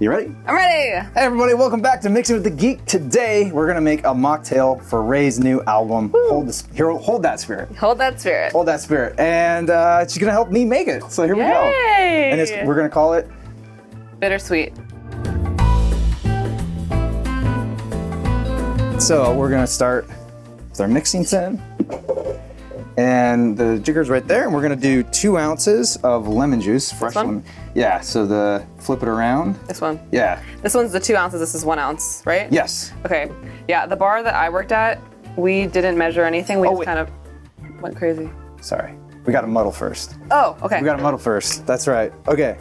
You ready? I'm ready. Hey everybody, welcome back to Mixing with the Geek. Today we're gonna make a mocktail for Raye's new album. Hold that spirit. Hold that spirit. Hold that spirit. And she's gonna help me make it. So here we go. And we're gonna call it Bittersweet. So we're gonna start with our mixing tin. And the jigger's right there, and we're gonna do 2 ounces of lemon juice, fresh lemon. Yeah, so flip it around. This one? Yeah. This one's the 2 ounces, this is 1 ounce, right? Yes. Okay, yeah, the bar that I worked at, we didn't measure anything, we just kind of went crazy. Sorry, we gotta muddle first. Oh, okay. We gotta muddle first, that's right. Okay,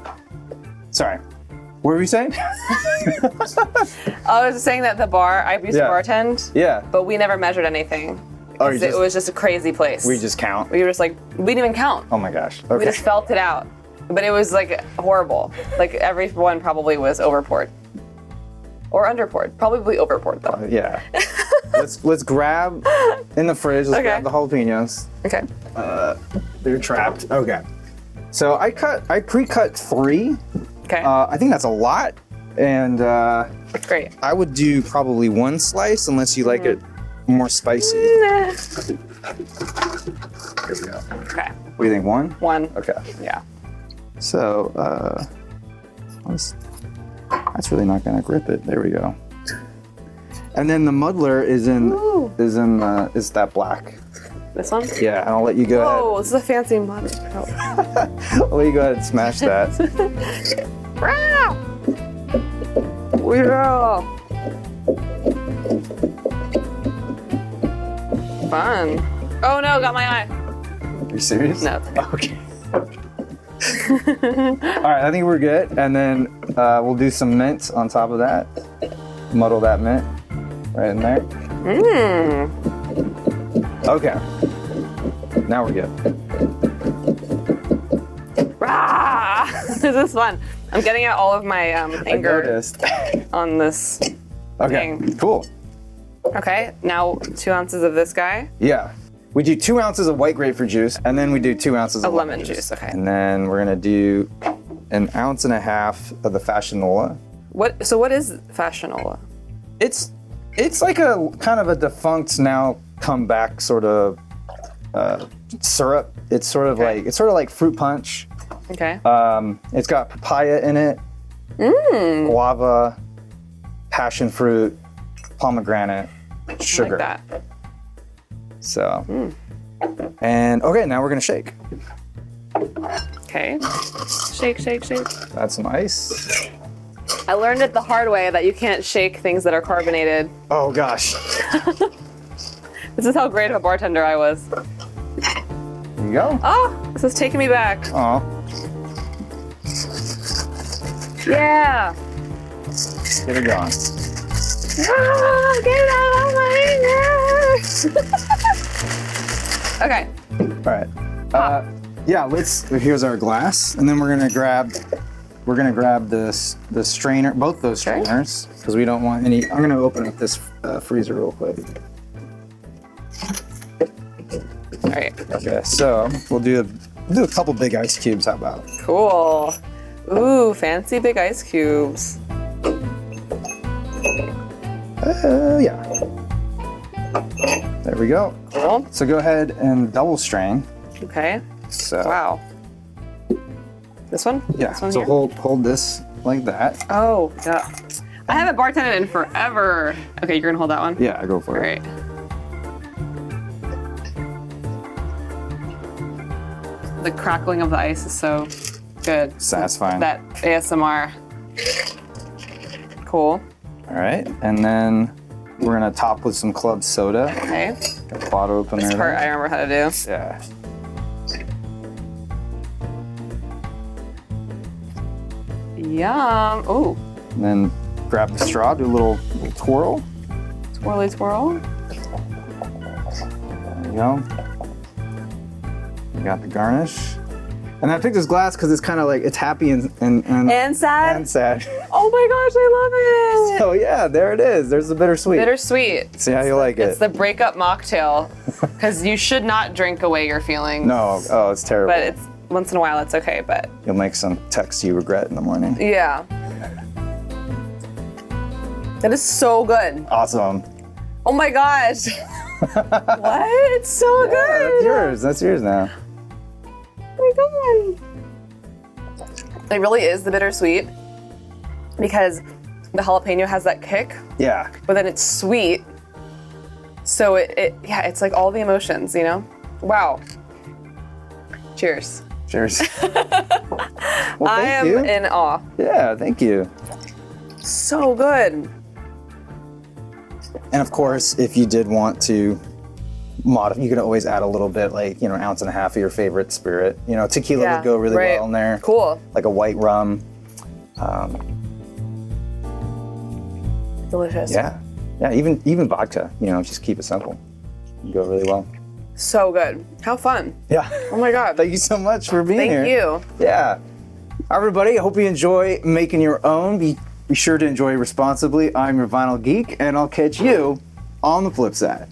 sorry. What were we saying? I was just saying that the bar, I used to bartend, but we never measured anything. Oh, it was just a crazy place. We just count? We were just like, we didn't even count. Oh my gosh, okay. We just felt it out. But it was like horrible. Like everyone probably was overpoured. Or underpoured. Probably overpoured though. Yeah. let's grab in the fridge, let's grab the jalapeños. Okay. They're trapped, okay. So I pre-cut 3. Okay. I think that's a lot. And great. I would do probably 1 slice unless you like it more spicy. Nah. Here we go. Okay. What do you think, 1? 1. Okay. Yeah. So, that's really not gonna grip it. There we go. And then the muddler is that black. This one? Yeah, and I'll let you go ahead. Oh, this is a fancy muddle. I'll let you go ahead and smash that. Yeah. Fun. Oh no, got my eye. Are you serious? No. Okay. All right, I think we're good. And then we'll do some mint on top of that. Muddle that mint right in there. Okay. Now we're good. Rah! This is fun. I'm getting out all of my anger on this thing. Cool. Okay, now 2 ounces of this guy. Yeah. We do 2 ounces of white grapefruit juice, and then we do 2 ounces of lemon juice. Okay. And then we're gonna do 1.5 ounces of the fassionola. So what is fassionola? It's like a kind of a defunct now come back sort of syrup. It's sort of like fruit punch. Okay. It's got papaya in it, guava, passion fruit, pomegranate, sugar. Like that. So, and okay, now we're gonna shake. Okay. Shake, shake, shake. Add some ice. I learned it the hard way that you can't shake things that are carbonated. Oh gosh. This is how great of a bartender I was. There you go. Oh, this is taking me back. Oh. Yeah. Get it going. Ah, get it out of my anger. Okay. All right. Yeah. Here's our glass, and then we're gonna grab the strainer, both those strainers, because we don't want any. I'm gonna open up this freezer real quick. All right. Okay. So we'll do a couple big ice cubes. How about? Cool. Ooh, fancy big ice cubes. Yeah. There we go. Cool. So go ahead and double strain. Okay. So. Wow. This one? Yeah. This one So here? hold this like that. Oh, yeah. I haven't bartended in forever. Okay, you're gonna hold that one? Yeah, go for it. All right. The crackling of the ice is so good. Satisfying. That ASMR. Cool. All right, and then we're gonna top with some club soda. Okay. Got the bottle open This there. part I remember how to do. Yeah. Yum. Ooh. And then grab the straw, do a little twirl. Twirly twirl. There you go. You got the garnish. And I picked this glass because it's kind of like, it's happy and sad? And sad. Oh my gosh, I love it. So yeah, there it is. There's the bittersweet. Bittersweet. See how you like it. It's the breakup mocktail. Because you should not drink away your feelings. No, oh, it's terrible. But it's once in a while, it's okay, but. You'll make some text you regret in the morning. Yeah. That is so good. Awesome. Oh my gosh. What? It's so Yeah, good. that's yours. That's yours now. Oh my god. It really is the bittersweet because the jalapeno has that kick, Yeah. but then it's sweet. So yeah, it's like all the emotions, you know? Wow. Cheers. Cheers. Well, I thank am you. in awe. Yeah, thank you. So good. And of course, if you did want to modify, you could always add a little bit, like, you know, 1.5 ounces of your favorite spirit. You know, tequila Yeah, would go really right. well in there. Cool. Like a white rum. Delicious. Yeah. Yeah, even vodka, you know, just keep it simple. It'd go really well. So good. How fun. Yeah. Oh my god. Thank you so much for being here. Thank you. Yeah. Everybody, I hope you enjoy making your own. Be sure to enjoy responsibly. I'm your Vinyl Geek, and I'll catch you on the flip side.